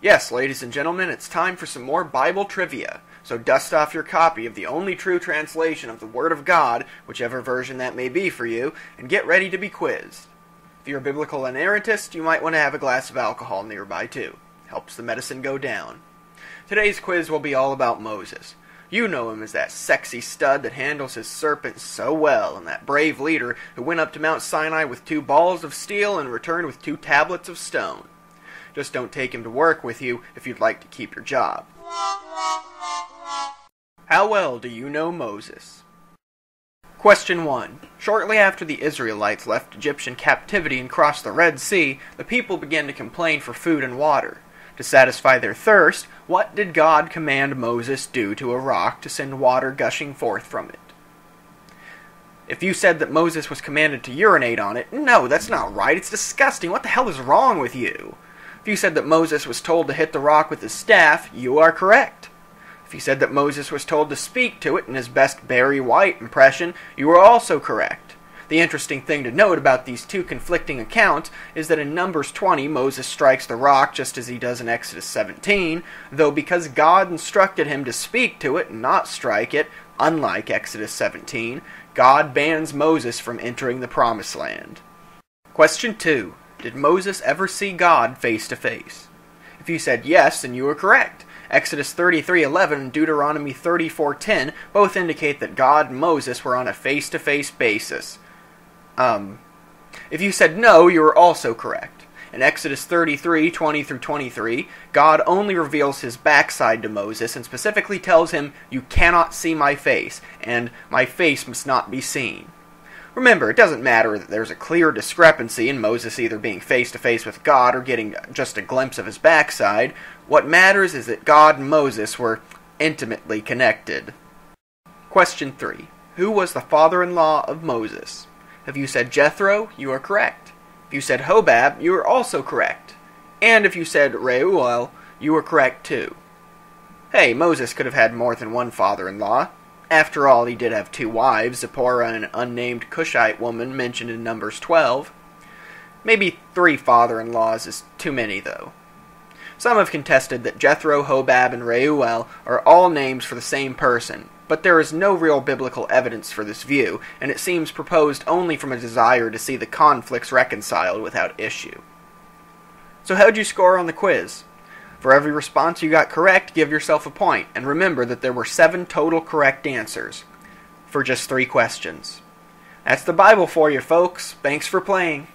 Yes, ladies and gentlemen, it's time for some more Bible trivia. So dust off your copy of the only true translation of the Word of God, whichever version that may be for you, and get ready to be quizzed. If you're a biblical inerrantist, you might want to have a glass of alcohol nearby too. Helps the medicine go down. Today's quiz will be all about Moses. You know him as that sexy stud that handles his serpent so well, and that brave leader who went up to Mount Sinai with 2 balls of steel and returned with 2 tablets of stone. Just don't take him to work with you if you'd like to keep your job. How well do you know Moses? Question 1. Shortly after the Israelites left Egyptian captivity and crossed the Red Sea, the people began to complain for food and water. To satisfy their thirst, what did God command Moses do to a rock to send water gushing forth from it? If you said that Moses was commanded to urinate on it, no, that's not right. It's disgusting. What the hell is wrong with you? If you said that Moses was told to hit the rock with his staff, you are correct. If you said that Moses was told to speak to it in his best Barry White impression, you are also correct. The interesting thing to note about these 2 conflicting accounts is that in Numbers 20, Moses strikes the rock just as he does in Exodus 17, though because God instructed him to speak to it and not strike it, unlike Exodus 17, God bans Moses from entering the Promised Land. Question 2. Did Moses ever see God face to face? If you said yes, then you are correct. Exodus 33:11 and Deuteronomy 34:10 both indicate that God and Moses were on a face-to-face basis. If you said no, you are also correct. In Exodus 33:20-23, God only reveals his backside to Moses and specifically tells him, "You cannot see my face," and "my face must not be seen." Remember, it doesn't matter that there's a clear discrepancy in Moses either being face-to-face with God or getting just a glimpse of his backside. What matters is that God and Moses were intimately connected. Question 3. Who was the father-in-law of Moses? If you said Jethro, you are correct. If you said Hobab, you are also correct. And if you said Reuel, you are correct too. Hey, Moses could have had more than one father-in-law. After all, he did have 2 wives, Zipporah and an unnamed Cushite woman mentioned in Numbers 12. Maybe 3 father-in-laws is too many, though. Some have contested that Jethro, Hobab, and Reuel are all names for the same person, but there is no real biblical evidence for this view, and it seems proposed only from a desire to see the conflicts reconciled without issue. So how'd you score on the quiz? For every response you got correct, give yourself a point, and remember that there were 7 total correct answers for just 3 questions. That's the Bible for you, folks. Thanks for playing.